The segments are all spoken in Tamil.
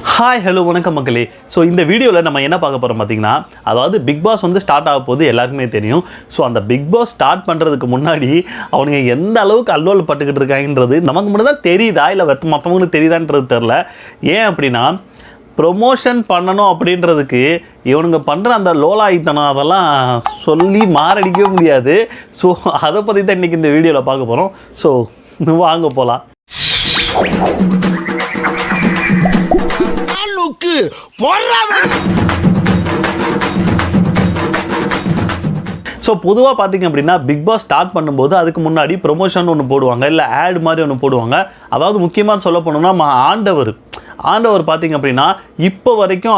ஹாய் ஹலோ வணக்கம் மக்களே. ஸோ இந்த வீடியோவில் நம்ம என்ன பார்க்க போகிறோம் பார்த்தீங்கன்னா, அதாவது பிக் பாஸ் வந்து ஸ்டார்ட் ஆக போது எல்லாருக்குமே தெரியும். ஸோ அந்த பிக் பாஸ் ஸ்டார்ட் பண்ணுறதுக்கு முன்னாடி அவனுங்க எந்த அளவுக்கு அல்லோல் பட்டுக்கிட்டு இருக்காங்கன்றது நமக்கு மட்டும் தான் தெரியுதா இல்லை மற்றவங்களுக்கு தெரியுதான்றது தெரில. ஏன் அப்படின்னா, ப்ரொமோஷன் பண்ணணும் அப்படின்றதுக்கு இவனுங்க பண்ணுற அந்த லோலாயித்தனம் அதெல்லாம் சொல்லி மாரடிக்கவே முடியாது. ஸோ அதை பற்றி தான் இன்றைக்கி இந்த வீடியோவில் பார்க்க போகிறோம். ஸோ வாங்க போகலாம். ஸோ பொதுவாக பார்த்தீங்க அப்படின்னா, பிக் பாஸ் ஸ்டார்ட் பண்ணும்போது அதுக்கு முன்னாடி ப்ரொமோஷன் ஒன்று போடுவாங்க, இல்லை ஆட் மாதிரி ஒன்று போடுவாங்க. அதாவது முக்கியமாக சொல்ல போனோம்னா ஆண்டவர் பார்த்தீங்க அப்படின்னா, இப்போ வரைக்கும்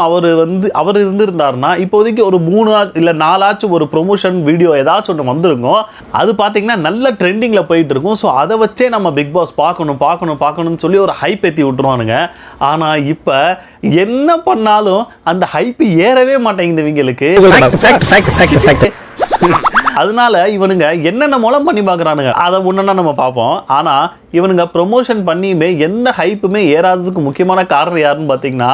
அவர் இருந்திருந்தாருன்னா இப்போதைக்கு ஒரு 3 இல்லை 4 ஒரு ப்ரொமோஷன் வீடியோ ஏதாச்சும் ஒன்று வந்திருக்கும். அது பார்த்தீங்கன்னா நல்ல ட்ரெண்டிங்கில் போயிட்டு இருக்கும். ஸோ அதை வச்சே நம்ம பிக் பாஸ் பார்க்கணும்னு சொல்லி ஒரு ஹைப் ஏற்றி விட்டுருவானுங்க. ஆனால் இப்போ என்ன பண்ணாலும் அந்த ஹைப் ஏறவே மாட்டேங்குது இவங்களுக்கு. அதனால இவனுங்க என்னென்ன மூலம் பண்ணி பார்க்குறானுங்க, அதை ஒன்றுனா நம்ம பார்ப்போம். ஆனால் இவனுங்க ப்ரொமோஷன் பண்ணியுமே எந்த ஹைப்புமே ஏறாததுக்கு முக்கியமான காரணம் யாருன்னு பார்த்தீங்கன்னா,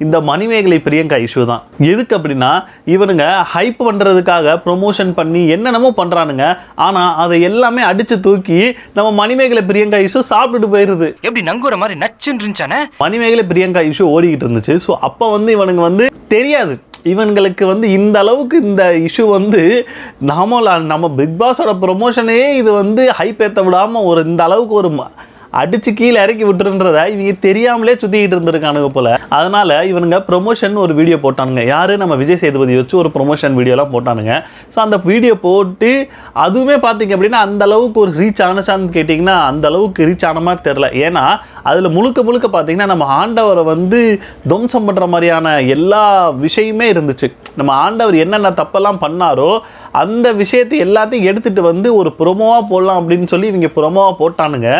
இந்த மணிமேகலை பிரியங்கா இஷ்யூ தான். எதுக்கு அப்படின்னா, இவனுங்க ஹைப் பண்ணுறதுக்காக ப்ரொமோஷன் பண்ணி என்னென்னமோ பண்ணுறானுங்க. ஆனால் அதை எல்லாமே அடித்து தூக்கி நம்ம மணிமேகலை பிரியங்கா இஷ்யூ சாப்பிட்டுட்டு போயிடுது. எப்படி நங்குற மாதிரி நச்சுன்னு இருந்துச்சானே. மணிமேகலை பிரியங்கா இஷ்யூ ஓடிக்கிட்டு இருந்துச்சு. ஸோ அப்போ இவனுங்க தெரியாது, இவனுங்களுக்கு இந்த அளவுக்கு இந்த இஷ்யூ நம்ம பிக் பாஸோட ப்ரொமோஷனே இது ஹைப் ஏற்ற விடாமல் இந்த அளவுக்கு ஒரு அடிச்சு கீழே இறக்கி விட்டுருன்றதை இவங்க தெரியாமலே சுற்றிக்கிட்டு இருந்திருக்கானுங்க போல. அதனால இவனுங்க ப்ரொமோஷன் ஒரு வீடியோ போட்டானுங்க. யாரு நம்ம விஜய் சேதுபதி வச்சு ஒரு ப்ரொமோஷன் வீடியோலாம் போட்டானுங்க. ஸோ அந்த வீடியோ போட்டு அதுவுமே பார்த்தீங்க அப்படின்னா அந்த அளவுக்கு ஒரு ரீச் ஆனச்சான்னு கேட்டிங்கன்னா அந்த அளவுக்கு ரீச் ஆன மாதிரி தெரில. ஏன்னா அதில் முழுக்க பார்த்தீங்கன்னா நம்ம ஆண்டவரை துவம்சம் பண்ணுற மாதிரியான எல்லா விஷயமே இருந்துச்சு. நம்ம ஆண்டவர் என்னென்ன தப்பெல்லாம் பண்ணாரோ அந்த விஷயத்தை எல்லாத்தையும் எடுத்துகிட்டு ஒரு ப்ரொமோவாக போடலாம் அப்படின்னு சொல்லி இவங்க ப்ரொமோவாக போட்டானுங்க.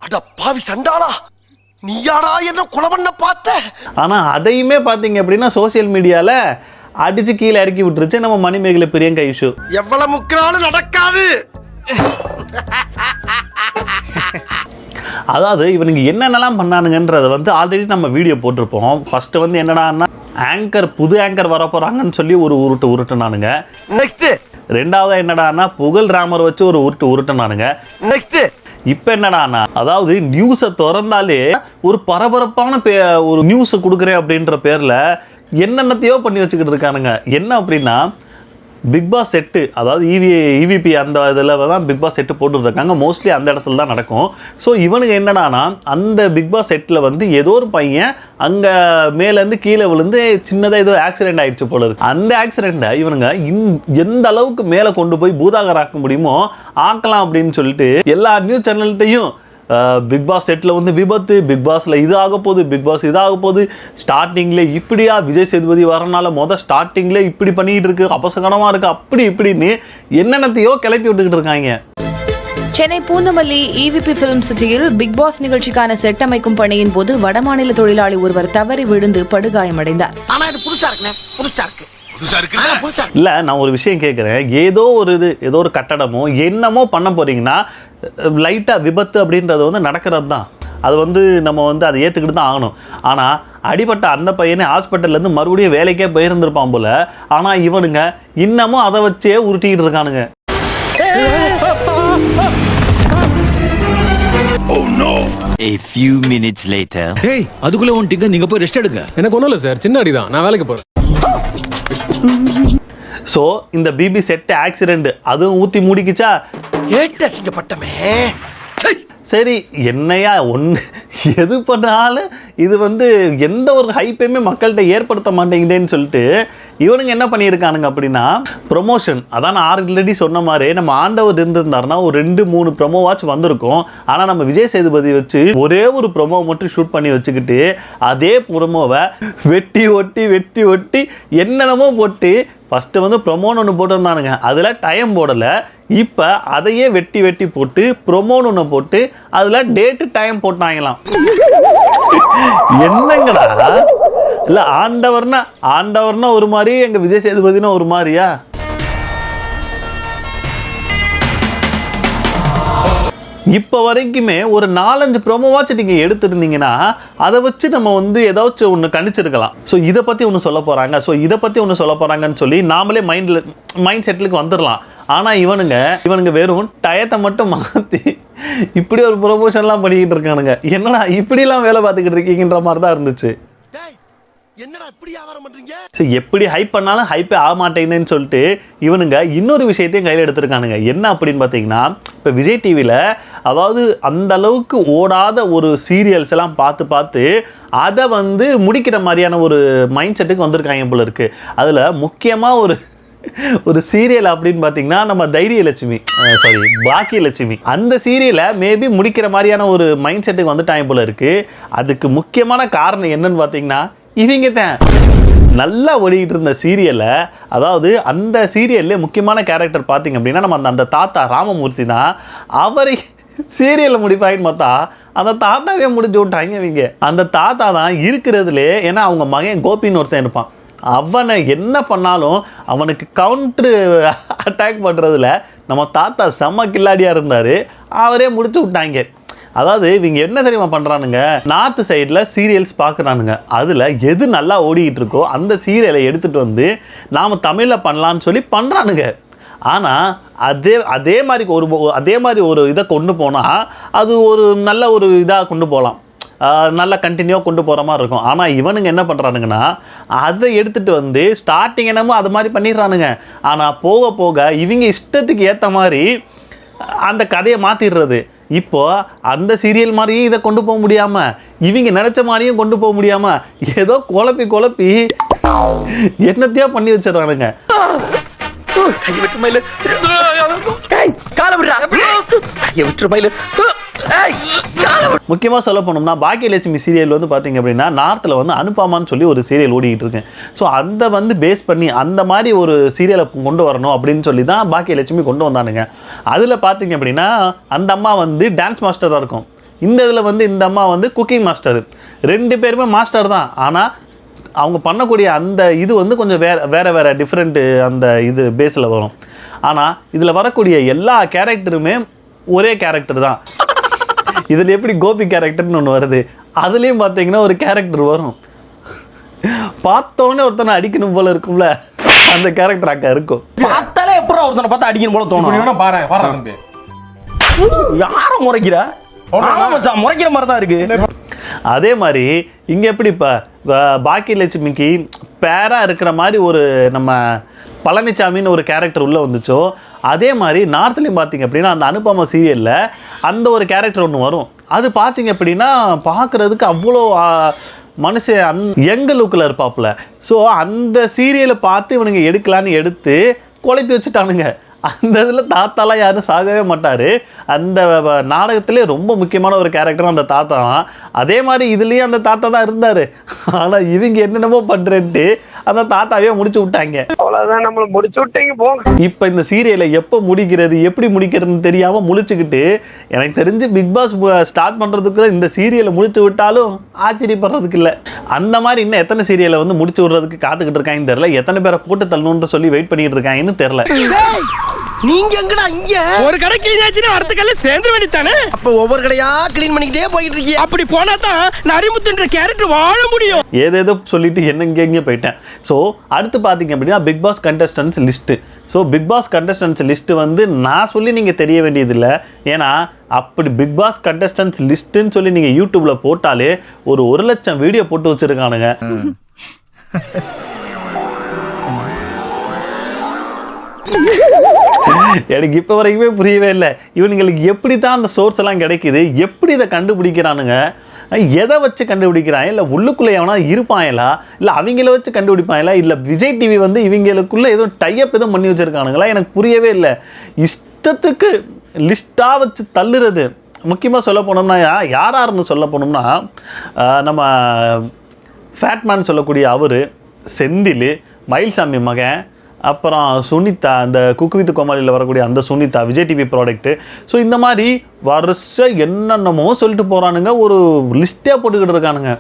அட பாவி சண்டாளா, நீயாடா என்ன கொலை பண்ண பார்த்த? ஆனா அதையுமே பாத்தீங்க அப்படின்னா சோசியல் மீடியால அடிச்சு கீழே இறக்கி விட்டுருச்சு நம்ம மணிமேகலை பிரியங்கா இஷ்யூ. எவ்வளவு முக்கினாலும் நடக்காது. அதாவது இவனுங்க என்னென்னலாம் பண்ணானுங்கன்றத ஆல்ரெடி நம்ம வீடியோ போட்டிருப்போம். ஃபர்ஸ்ட் என்னடான்னா, புது ஆங்கர் வர போறாங்கன்னு சொல்லி ஒரு உருட்டுனானுங்க. நெக்ஸ்ட் ரெண்டாவது என்னடான்னா, புகழ் ராமர் வச்சு ஒரு உருட்டுனானுங்க. நெக்ஸ்ட் இப்போ என்னடானா, அதாவது நியூஸை திறந்தாலே ஒரு பரபரப்பான ஒரு நியூஸை கொடுக்குறேன் அப்படின்ற பேரில் என்னென்னத்தையோ பண்ணி வச்சுக்கிட்டு இருக்கானுங்க. என்ன அப்படின்னா, பிக் பாஸ் செட்டு, அதாவது இவிபி அந்த இதில் தான் பிக் பாஸ் செட்டு போட்டுருக்காங்க. மோஸ்ட்லி அந்த இடத்துல தான் நடக்கும். ஸோ இவனுங்க என்னடானா, அந்த பிக் பாஸ் செட்டில் ஏதோ ஒரு பையன் அங்கே மேலேருந்து கீழே விழுந்து சின்னதாக ஏதோ ஆக்சிடென்ட் ஆகிடுச்சு போல இருக்கு. அந்த ஆக்சிடெண்ட்டை இவனுங்க எந்த அளவுக்கு மேலே கொண்டு போய் பூதாகர் ஆக்க முடியுமோ ஆக்கலாம் அப்படின்னு சொல்லிட்டு எல்லா நியூஸ் சேனல்கிட்டையும் பிக் பாஸ் செட்டில் விபத்து, பிக் பாஸில் இது ஆக போகுது, ஸ்டார்டிங்கில் இப்படியா விஜய் சேதுபதி வரனால ஸ்டார்டிங்கில் இப்படி பண்ணிக்கிட்டு இருக்கு, அபசகனமாக இருக்குது, அப்படி இப்படின்னு என்னென்னத்தையோ கிளப்பி விட்டுக்கிட்டு இருக்காங்க. சென்னை பூந்தமல்லி இவிபி ஃபிலிம் சிட்டியில் பிக் பாஸ் நிகழ்ச்சிக்கான செட் அமைக்கும் பணியின் போது வடமாநில தொழிலாளி ஒருவர் தவறி விழுந்து படுகாயமடைந்தார். இல்லை, நான் ஒரு விஷயம் கேட்குறேன். ஏதோ ஒரு கட்டடமோ என்னமோ பண்ண போறீங்கன்னா லைட்டாக விபத்து அப்படின்றது நடக்கிறது தான். அது நம்ம அதை ஏற்றுக்கிட்டு தான் ஆகணும். ஆனால் அடிபட்ட அந்த பையனை ஹாஸ்பிட்டல்லேருந்து மறுபடியும் வேலைக்கே போயிருந்திருப்பான் போல. ஆனால் இவனுங்க இன்னமும் அதை வச்சே உருட்டிக்கிட்டு இருக்கானுங்க. A few minutes later. Hey, அதுக்குள்ள வந்துட்டீங்க, நீங்க போய் ரெஸ்ட் எடுங்க. எனக்கு ஒண்ணும் இல்ல சார், சின்ன அடிதான், நான் வேலைக்கு போறேன். ஸோ இந்த பிபி செட் ஆக்சிடென்ட் அதுவும் ஊற்றி மூடிக்குச்சா? கேட்ட சிங்கப்பட்டமே. சரி, என்னையா எது பண்ணாலும் இது எந்த ஒரு ஹைப்பையுமே மக்கள்கிட்ட ஏற்படுத்த மாட்டேங்குதேன்னு சொல்லிட்டு இவனுங்க என்ன பண்ணியிருக்கானுங்க அப்படின்னா, ப்ரொமோஷன். அதான் நான் ஆல்ரெடி சொன்ன மாதிரி நம்ம ஆண்டவர் இருந்திருந்தாருன்னா ஒரு 2-3 ப்ரொமோவாச்சும் வந்திருக்கும். ஆனால் நம்ம விஜய் சேதுபதி வச்சு ஒரே ஒரு ப்ரொமோ மட்டும் ஷூட் பண்ணி வச்சுக்கிட்டு அதே ப்ரொமோவை வெட்டி ஒட்டி என்னென்னமோ போட்டு ஃபஸ்ட்டு ப்ரொமோன்னு ஒன்று போட்டிருந்தானுங்க. அதில் டைம் போடலை. இப்போ அதையே வெட்டி போட்டு ப்ரொமோன்னு ஒன்று போட்டு அதில் டேட்டு டைம் போட்டாங்களாம். என்னங்கடா, இல்லை ஆண்டவர்னா ஒரு மாதிரி, எங்கள் விஜய் சேதுபதினா ஒரு மாதிரியா? இப்போ வரைக்குமே ஒரு 4-5 ப்ரோமோவாச்சும் நீங்கள் எடுத்துருந்தீங்கன்னா அதை வச்சு நம்ம வந்து ஏதாச்சும் ஒன்று கணிச்சிருக்கலாம். ஸோ இதை பற்றி ஒன்று சொல்ல போகிறாங்க, ஸோ இதை பற்றி ஒன்று சொல்ல போகிறாங்கன்னு சொல்லி நாமளே மைண்ட் செட்டிலுக்கு வந்துடலாம். ஆனால் இவனுங்க வெறும் டயத்தை மட்டும் மாற்றி இப்படி ஒரு ப்ரொமோஷன்லாம் பண்ணிக்கிட்டு இருக்கானுங்க. என்னடா இப்படிலாம் வேலை பார்த்துக்கிட்டு இருக்கீங்கன்ற மாதிரி தான் இருந்துச்சு. என்னடா இப்படி வியாபாரம் பண்றீங்க? ஸோ எப்படி ஹைப் பண்ணாலும் ஹைப்பே ஆக மாட்டேங்குதுன்னு சொல்லிட்டு இவனுங்க இன்னொரு விஷயத்தையும் கையில் எடுத்திருக்கானுங்க. என்ன அப்படின்னு பார்த்தீங்கன்னா, இப்போ விஜய் டிவியில் அதாவது அந்த அளவுக்கு ஓடாத ஒரு சீரியல்ஸ் எல்லாம் பார்த்து அதை வந்து முடிக்கிற மாதிரியான ஒரு மைண்ட் செட்டுக்கு வந்திருக்காங்க போல இருக்கு. அதில் முக்கியமாக ஒரு சீரியல் அப்படின்னு பார்த்தீங்கன்னா நம்ம பாக்கியலட்சுமி அந்த சீரியலை மேபி முடிக்கிற மாதிரியான ஒரு மைண்ட் செட்டுக்கு வந்துட்டாங்க போல இருக்கு. அதுக்கு முக்கியமான காரணம் என்னன்னு பார்த்தீங்கன்னா, இவங்க தான் நல்லா ஓடிக்கிட்டு இருந்த சீரியலை, அதாவது அந்த சீரியல்ல முக்கியமான கேரக்டர் பார்த்தீங்க அப்படின்னா நம்ம அந்த தாத்தா ராமமூர்த்தி தான். அவரை சீரியலில் முடிப்பாயின்னு பார்த்தா அந்த தாத்தாவே முடிஞ்சு விட்டாங்க இவங்க. அந்த தாத்தா தான் இருக்கிறதுலே, ஏன்னா அவங்க மகன் கோபின்னு ஒருத்தன் இருப்பான், அவனை என்ன பண்ணாலும் அவனுக்கு கவுண்ட்ரு அட்டாக் பண்ணுறதுல நம்ம தாத்தா செம்ம கில்லாடியாக இருந்தார். அவரே முடிச்சு விட்டாங்க. அதாவது இவங்க என்ன தெரியுமா பண்ணுறானுங்க, நார்த்து சைடில் சீரியல்ஸ் பார்க்குறானுங்க, அதில் எது நல்லா ஓடிக்கிட்டு இருக்கோ அந்த சீரியலை எடுத்துகிட்டு வந்து நாம் தமிழில் பண்ணலான்னு சொல்லி பண்ணுறானுங்க. ஆனால் அதே மாதிரி ஒரு இதை கொண்டு போனால் அது ஒரு நல்ல ஒரு இதாக கொண்டு போகலாம், நல்லா கண்டினியூவாக கொண்டு போகிற மாதிரி இருக்கும். ஆனால் இவனுங்க என்ன பண்ணுறானுங்கன்னா, அதை எடுத்துகிட்டு வந்து ஸ்டார்டிங் என்னமோ அது மாதிரி பண்ணிடுறானுங்க. ஆனால் போக போக இவங்க இஷ்டத்துக்கு ஏற்ற மாதிரி அந்த கதையை மாற்றிடுறது. இப்போ அந்த சீரியல் மாதிரியும் இதை கொண்டு போக முடியாமல், இவங்க நினச்ச மாதிரியும் கொண்டு போக முடியாமல் ஏதோ குழப்பி என்னத்தையோ பண்ணி வச்சிடறானுங்க. முக்கியமாக சொல்ல போனோம்னா பாக்கியலட்சுமி சீரியல் வந்து பார்த்தீங்க அப்படின்னா நார்த்தில் வந்து அனுப்பாமான்னு சொல்லி ஒரு சீரியல் ஓடிக்கிட்டு இருக்கேன். ஸோ அதை வந்து பேஸ் பண்ணி அந்த மாதிரி ஒரு சீரியலை கொண்டு வரணும் அப்படின்னு சொல்லி தான் பாக்கியலட்சுமி கொண்டு வந்தானுங்க. அதில் பார்த்தீங்க அப்படின்னா அந்த அம்மா வந்து டான்ஸ் மாஸ்டராக இருக்கும், இந்த இதில் வந்து இந்த அம்மா வந்து குக்கிங் மாஸ்டர். 2 பேருமே மாஸ்டர் தான். ஆனால் அவங்க பண்ணக்கூடிய அந்த இது வந்து கொஞ்சம் வேறு டிஃப்ரெண்ட்டு அந்த இது பேஸில் வரும். ஆனால் இதில் வரக்கூடிய எல்லா கேரக்டருமே ஒரே கேரக்டர் தான். இதில் எப்படி கோபி கேரக்டர்னு ஒன்று வருது, அதுலேயும் பார்த்தீங்கன்னா ஒரு கேரக்டர் வரும், பார்த்தோன்னே ஒருத்தனை அடிக்கணும் போல இருக்கும்ல, அந்த கேரக்டர் அக்கா இருக்கும். பார்த்தாலே எப்பறம் ஒருத்தனை பார்த்து அடிக்கணும் போல தோணும். யாரும் முறைக்கிற முறைக்கிற மாதிரி தான் இருக்கு. அதே மாதிரி இங்கே எப்படி இப்போ பாக்கியலட்சுமிக்கு பேராக இருக்கிற மாதிரி ஒரு நம்ம பழனிசாமின்னு ஒரு கேரக்டர் உள்ளே வந்துச்சோ, அதே மாதிரி நார்த்லேயும் பார்த்தீங்க அப்படின்னா அந்த அனுபமா சீரியலில் அந்த ஒரு கேரக்டர் ஒன்று வரும். அது பார்த்தீங்க அப்படின்னா பார்க்குறதுக்கு அவ்வளோ மனுஷன் யங் லுக்கில் இருப்பாப்புல. ஸோ அந்த சீரியலை பார்த்து இவனுங்க எடுக்கலான்னு எடுத்து குழப்பி வச்சுட்டானுங்க. அந்த இதில் தாத்தாலாம் யாரும் சாகவே மாட்டார். அந்த நாடகத்திலே ரொம்ப முக்கியமான ஒரு கேரக்டரும் அந்த தாத்தா தான். அதே மாதிரி இதுலேயும் அந்த தாத்தா தான் இருந்தார். ஆனால் இவங்க என்னென்னமோ பண்ணுறேன்ட்டு அந்த தாத்தாவே முடிச்சு விட்டாங்க. அவ்வளோதான், நம்மளை முடிச்சு விட்டீங்க போங்க. இப்போ இந்த சீரியலை எப்போ முடிக்கிறது எப்படி முடிக்கிறதுன்னு தெரியாமல் முழிச்சுக்கிட்டு, எனக்கு தெரிஞ்சு பிக் பாஸ் ஸ்டார்ட் பண்ணுறதுக்குள்ள இந்த சீரியலை முடிச்சு விட்டாலும் ஆச்சரியப்படுறதுக்கு இல்லை. அந்த மாதிரி இன்னும் எத்தனை சீரியலை வந்து முடிச்சு விடுறதுக்கு காத்துக்கிட்டு இருக்காங்கன்னு தெரில, எத்தனை பேரை போட்டு தள்ளணுன்ற சொல்லி வெயிட் பண்ணிட்டு இருக்காங்கன்னு தெரில. நீங்க எங்கடா இங்க ஒரு கடை கிளீன் ஆச்சுன்னா அடுத்த கடையில சேர்ந்து வேண்டித்தானே. அப்ப ஒவ்வொரு கடையா கிளீன் பண்ணிக்கிட்டே போயிட்டு இருக்கீங்க. அப்படி போனா தான் நரிமுத்துன்ற கேரக்டர் வாழ முடியும். ஏதேதோ சொல்லிட்டு என்ன இங்கே போயிட்டேன். ஸோ அடுத்து பார்த்தீங்க அப்படின்னா Bigg Boss contestants list. So Bigg Boss contestants list வந்து நான் சொல்லி நீங்கள் தெரிய வேண்டியதில்லை. ஏன்னா அப்படி பிக் பாஸ் கண்டஸ்டன்ஸ் லிஸ்ட்டுன்னு சொல்லி நீங்கள் யூடியூப்பில் போட்டாலே ஒரு 1 லட்சம் வீடியோ போட்டு வச்சுருக்கானுங்க. எனக்கு இப்போ வரைக்குமே புரியவே இல்லை, இவனுங்களுக்கு எப்படி தான் அந்த சோர்ஸ் எல்லாம் கிடைக்குது, எப்படி இதை கண்டுபிடிக்கிறானுங்க, எதை வச்சு கண்டுபிடிக்கிறாங்க, இல்லை உள்ளுக்குள்ளே எவனா இருப்பாங்களா, இல்லை அவங்கள வச்சு கண்டுபிடிப்பாங்களா, இல்லை விஜய் டிவி வந்து இவங்களுக்குள்ளே ஏதோ டைப் எதுவும் பண்ணி வச்சுருக்கானுங்களா, எனக்கு புரியவே இல்லை. இஷ்டத்துக்கு லிஸ்ட்டாக வச்சு தள்ளுறது. முக்கியமாக சொல்ல போனோம்னா யாருன்னு சொல்ல போனோம்னா நம்ம ஃபேட்மேன் சொல்லக்கூடிய அவர், செந்தில், மயில்சாமி மகன், அப்புறம் சுனிதா, அந்த குக்கு வித் கோமாளியில் வரக்கூடிய அந்த Sunitha, Vijay TV product. So இந்த மாதிரி வருஷம் என்னென்னமோ சொல்லிட்டு போகிறானுங்க, ஒரு லிஸ்ட்டே போட்டுக்கிட்டு இருக்கானுங்க.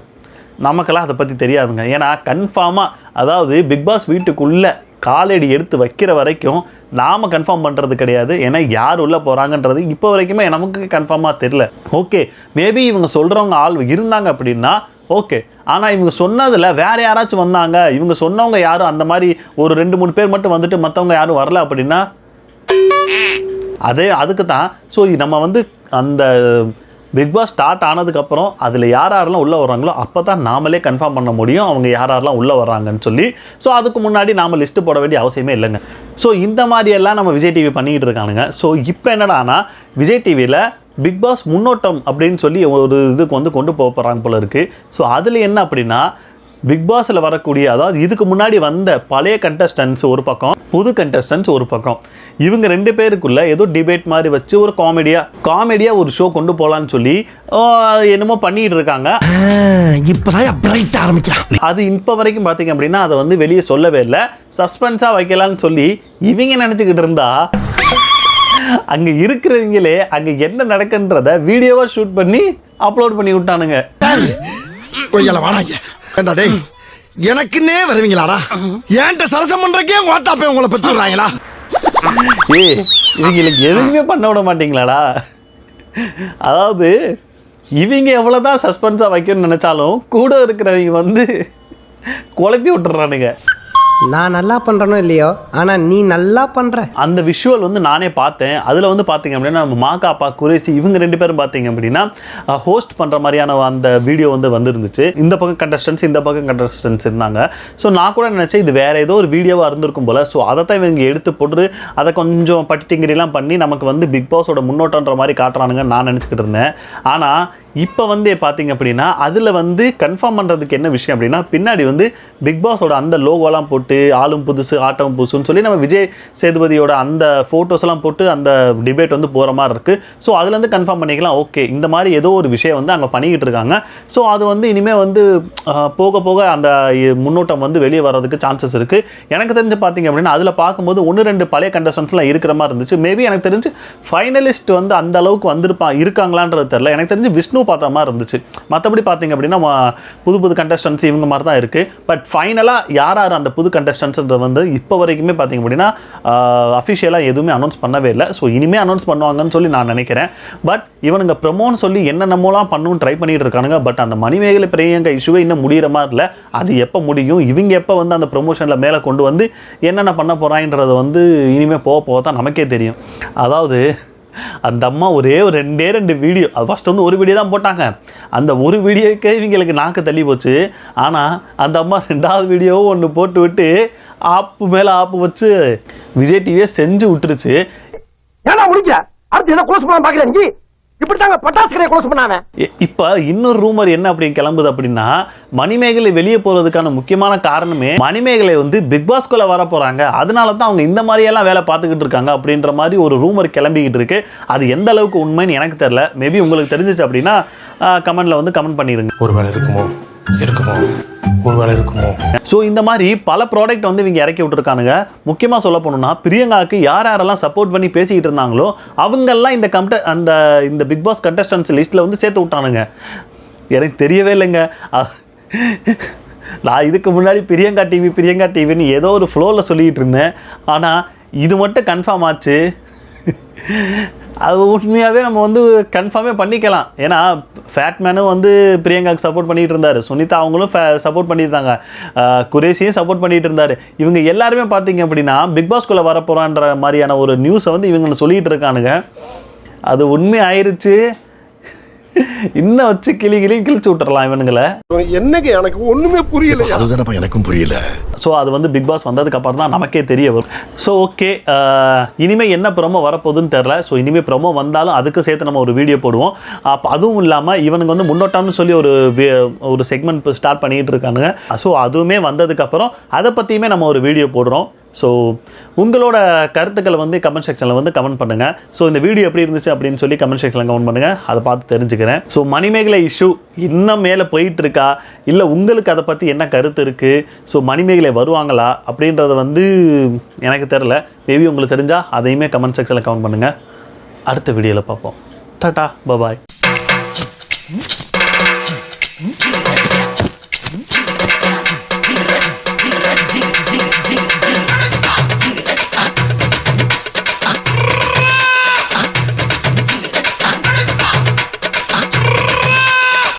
நமக்கெல்லாம் அதை பற்றி தெரியாதுங்க. ஏன்னா கன்ஃபார்மாக அதாவது பிக் பாஸ் வீட்டுக்குள்ளே காலடி எடுத்து வைக்கிற வரைக்கும் நாம் கன்ஃபார்ம் பண்ணுறது கிடையாது. ஏன்னா யார் உள்ளே போகிறாங்கன்றது இப்போ வரைக்குமே நமக்கு கன்ஃபார்மாக தெரில. ஓகே, மேபி இவங்க சொல்கிறவங்க ஆள் இருந்தாங்க அப்படின்னா ஓகே. ஆனால் இவங்க சொன்னதில் வேறு யாராச்சும் வந்தாங்க, இவங்க சொன்னவங்க யாரும் அந்த மாதிரி ஒரு 2-3 பேர் மட்டும் வந்துட்டு மற்றவங்க யாரும் வரல அப்படின்னா அதுக்கு தான். ஸோ நம்ம வந்து அந்த பிக் பாஸ் ஸ்டார்ட் ஆனதுக்கப்புறம் அதில் யாரெல்லாம் உள்ளே வர்றாங்களோ அப்போ தான் நாமளே கன்ஃபார்ம் பண்ண முடியும் அவங்க யாரெல்லாம் உள்ளே வர்றாங்கன்னு சொல்லி. ஸோ அதுக்கு முன்னாடி நாம் லிஸ்ட்டு போட வேண்டிய அவசியமே இல்லைங்க. ஸோ இந்த மாதிரியெல்லாம் நம்ம விஜய் டிவி பண்ணிக்கிட்டு இருக்கானுங்க. ஸோ இப்போ என்னடானா விஜய் டிவியில் பிக் பாஸ் முன்னோட்டம் அப்படின்னு சொல்லி ஒரு இதுக்கு வந்து கொண்டு போக போகிறாங்க போல இருக்குது. ஸோ அதில் என்ன அப்படின்னா பிக் பாஸில் வரக்கூடிய, அதாவது இதுக்கு முன்னாடி வந்த பழைய கண்டஸ்டன்ஸ் ஒரு பக்கம், புது கண்டஸ்டன்ஸ் ஒரு பக்கம், இவங்க 2 பேருக்குள்ள ஏதோ டிபேட் மாதிரி வச்சு ஒரு காமெடியாக ஒரு ஷோ கொண்டு போகலான்னு சொல்லி என்னமோ பண்ணிகிட்டு இருக்காங்க. இப்போதான் பிரைட் ஆரம்பிக்கிறான். அது இப்போ வரைக்கும் பார்த்தீங்க அப்படின்னா அதை வந்து வெளியே சொல்லவே இல்லை, சஸ்பென்ஸாக வைக்கலான்னு சொல்லி இவங்க நினச்சிக்கிட்டு இருந்தா அங்கே இருக்கிறவங்களே அங்கே என்ன நடக்குன்றத வீடியோவாக ஷூட் பண்ணி அப்லோட் பண்ணி விட்டானுங்க. எனக்குன்னே வருவீங்களாடா? ஏன்ட்ட சரசம் பண்றக்கே ஓட்டாப்பே உங்களை பெற்றுறாங்களா? இவங்களுக்கு எதுவுமே பண்ண விட மாட்டீங்களாடா? அதாவது இவங்க எவ்வளோதான் சஸ்பென்ஸாக வைக்கணும்னு நினச்சாலும் கூட இருக்கிறவங்க வந்து குழப்பி விட்டுறானுங்க. நான் நல்லா பண்ணுறனோ இல்லையோ, ஆனால் நீ நல்லா பண்ணுற. அந்த விஷுவல் வந்து நானே பார்த்தேன். அதில் வந்து பார்த்தீங்க அப்படின்னா நம்ம மாகாப்பா குரேசி இவங்க 2 பேரும் பார்த்தீங்க அப்படின்னா ஹோஸ்ட் பண்ணுற மாதிரியான அந்த வீடியோ வந்து வந்துருந்துச்சு. இந்த பக்கம் கண்டஸ்டன்ஸ், இந்த பக்கம் கண்டஸ்டன்ஸ் இருந்தாங்க. ஸோ நான் கூட நினச்சேன் இது வேறு ஏதோ ஒரு வீடியோவாக இருந்திருக்கும் போல். ஸோ அதை தான் இவங்க எடுத்து போட்டு அதை கொஞ்சம் பட்டிட்டிங்கரிலாம் பண்ணி நமக்கு வந்து பிக் பாஸோட முன்னோட்டன்ற மாதிரி காட்டுறானுங்க நான் நினச்சிக்கிட்டு இருந்தேன். ஆனால் இப்போ வந்து பார்த்தீங்க அப்படின்னா அதில் வந்து கன்ஃபார்ம் பண்ணுறதுக்கு என்ன விஷயம் அப்படின்னா பின்னாடி வந்து பிக் பாஸோட அந்த லோகோலாம் போட்டு ஆளும் புதுசு ஆட்டம் புதுசுன்னு சொல்லி நம்ம விஜய் சேதுபதியோட அந்த ஃபோட்டோஸ்லாம் போட்டு அந்த டிபேட் வந்து போகிற மாதிரி இருக்குது. ஸோ அதுலேருந்து கன்ஃபார்ம் பண்ணிக்கலாம் ஓகே இந்த மாதிரி ஏதோ ஒரு விஷயம் வந்து அங்கே பண்ணிக்கிட்டு இருக்காங்க. ஸோ அது வந்து இனிமேல் வந்து போக போக அந்த முன்னோட்டம் வந்து வெளியே வர்றதுக்கு சான்சஸ் இருக்குது. எனக்கு தெரிஞ்சு பார்த்தீங்க அப்படின்னா அதில் பார்க்கும்போது 1-2 பழைய கண்டஸ்டன்ஸ்லாம் இருக்கிற மாதிரி இருந்துச்சு. மேபி எனக்கு தெரிஞ்சு ஃபைனலிஸ்ட் வந்து அந்த அளவுக்கு இருக்காங்களான்றது தெரியல. எனக்கு தெரிஞ்சு விஷ்ணு பார்த்த மாதிரி இருந்துச்சு. மற்றபடி பார்த்தீங்க அப்படின்னா புது கண்டஸ்டன்ஸ் இவங்க மாதிரி தான் இருக்குது. பட் ஃபைனலாக யார் அந்த புது கண்டஸ்டன்ஸ்ன்றது வந்து இப்போ வரைக்குமே பார்த்தீங்க அப்படின்னா அஃபிஷியலாக எதுவுமே அனௌன்ஸ் பண்ணவே இல்லை. ஸோ இனிமேல் அனௌன்ஸ் பண்ணுவாங்கன்னு சொல்லி நான் நினைக்கிறேன். பட் இவனுங்க ப்ரமோன்னு சொல்லி என்னென்னமோலாம் பண்ணணும்னு ட்ரை பண்ணிட்டு இருக்கானுங்க. பட் அந்த மணிமேகலை பிரியங்கா இஷ்யூவே இன்னும் முடிகிற மாதிரி இல்லை. அது எப்போ முடியும், இவங்க எப்போ வந்து அந்த ப்ரமோஷனில் மேலே கொண்டு வந்து என்னென்ன பண்ண போகிறாங்கன்றது வந்து இனிமேல் போக தான் நமக்கே தெரியும். அதாவது அந்த அம்மா ஒரே ஒரு 2 வீடியோ, அது ஃபஸ்ட்டு வந்து ஒரு வீடியோ தான் போட்டாங்க. அந்த ஒரு வீடியோக்கே இவங்களுக்கு நாக்கு தள்ளி போச்சு. ஆனால் அந்த அம்மா 2வது வீடியோவும் ஒன்று போட்டு விட்டு ஆப்பு மேலே ஆப்பு வச்சு விஜய் டிவியை செஞ்சு விட்டுருச்சு. ஏன்னா முடிஞ்ச அடுத்து எதை க்ளோஸ் பண்ண பார்க்கல நீ இப்படித்தாங்க பட்டாசு கடையை க்ளோஸ் பண்ணாங்க. இப்போ இன்னொரு ரூமர் என்ன அப்படி கிளம்புது அப்படின்னா மணிமேகலை வெளியே போகிறதுக்கான முக்கியமான காரணமே மணிமேகலை வந்து பிக் பாஸ்குள்ளே வர போகிறாங்க, அதனால தான் அவங்க இந்த மாதிரியெல்லாம் வேலை பார்த்துக்கிட்டு இருக்காங்க அப்படின்ற மாதிரி ஒரு ரூமர் கிளம்பிக்கிட்டு இருக்கு. அது எந்த அளவுக்கு உண்மைன்னு எனக்கு தெரியல. மேபி உங்களுக்கு தெரிஞ்சிச்சு அப்படின்னா கமெண்ட்ல வந்து கமெண்ட் பண்ணிடுங்க. ஒரு வேலை இருக்குமோ ஸோ இந்த மாதிரி பல ப்ராடக்ட் வந்து இவங்க இறக்கி விட்டுருக்கானுங்க. முக்கியமாக சொல்ல போனோம்னா பிரியங்காவுக்கு யாரெல்லாம் சப்போர்ட் பண்ணி பேசிக்கிட்டு இருந்தாங்களோ அவங்கெல்லாம் இந்த பிக் பாஸ் கண்டஸ்டன்ஸ் லிஸ்ட்டில் வந்து சேர்த்து விட்டானுங்க. எனக்கு தெரியவே இல்லைங்க. நான் இதுக்கு முன்னாடி பிரியங்கா டிவின்னு ஏதோ ஒரு ஃப்ளோவில் சொல்லிகிட்டு இருந்தேன். ஆனால் இது மட்டும் கன்ஃபார்ம் ஆச்சு. அது உண்மையாகவே நம்ம வந்து கன்ஃபார்மே பண்ணிக்கலாம். ஏன்னா ஃபேட்மேனும் வந்து பிரியங்காவுக்கு சப்போர்ட் பண்ணிகிட்டு இருந்தார், சுனிதா அவங்களும் சப்போர்ட் பண்ணியிருந்தாங்க, குரேஷியும் சப்போர்ட் பண்ணிகிட்டு இருந்தார். இவங்க எல்லாருமே பார்த்தீங்க அப்படின்னா பிக் பாஸ்குள்ளே வரப்போகிறான்ற மாதிரியான ஒரு நியூஸை வந்து இவங்களை சொல்லிகிட்டு இருக்கானுங்க. அது உண்மை ஆயிடுச்சு. இன்னும் வச்சு கிழிச்சு விட்டுறலாம் இவனுங்களை. என்னங்க எனக்கு ஒண்ணுமே புரியல. அதுதானப்பா எனக்கும் புரியல. ஸோ அது வந்து பிக் பாஸ் வந்ததுக்கு அப்புறம் தான் நமக்கே தெரிய வரும். ஸோ ஓகே, இனிமேல் என்ன ப்ரோமோ வரப்போகுதுன்னு தெரில. ஸோ இனிமேல் ப்ரோமோ வந்தாலும் அதுக்கு சேர்த்து நம்ம ஒரு வீடியோ போடுவோம். அப்போ அதுவும் இல்லாமல் இவனுங்க வந்து முன்னோட்டம்னு சொல்லி ஒரு செக்மெண்ட் ஸ்டார்ட் பண்ணிகிட்டு இருக்கானுங்க. ஸோ அதுவுமே வந்ததுக்கப்புறம் அதை பற்றியுமே நம்ம ஒரு வீடியோ போடுறோம். ஸோ உங்களோட கருத்துக்களை வந்து கமெண்ட் செக்ஷனில் வந்து கமெண்ட் பண்ணுங்கள். ஸோ இந்த வீடியோ எப்படி இருந்துச்சு அப்படின்னு சொல்லி கமெண்ட் செக்ஷனில் கமெண்ட் பண்ணுங்கள், அதை பார்த்து தெரிஞ்சுக்கிறேன். ஸோ மணிமேகலை இஷ்யூ இன்னும் மேலே போயிட்டுருக்கா, இல்லை உங்களுக்கு அதை பற்றி என்ன கருத்து இருக்குது, ஸோ மணிமேகலை வருவாங்களா அப்படின்றத வந்து எனக்கு தெரில. மேபி உங்களுக்கு தெரிஞ்சால் அதையுமே கமெண்ட் செக்ஷனில் கமெண்ட் பண்ணுங்கள். அடுத்த வீடியோவில் பார்ப்போம். டாடா, பாய்.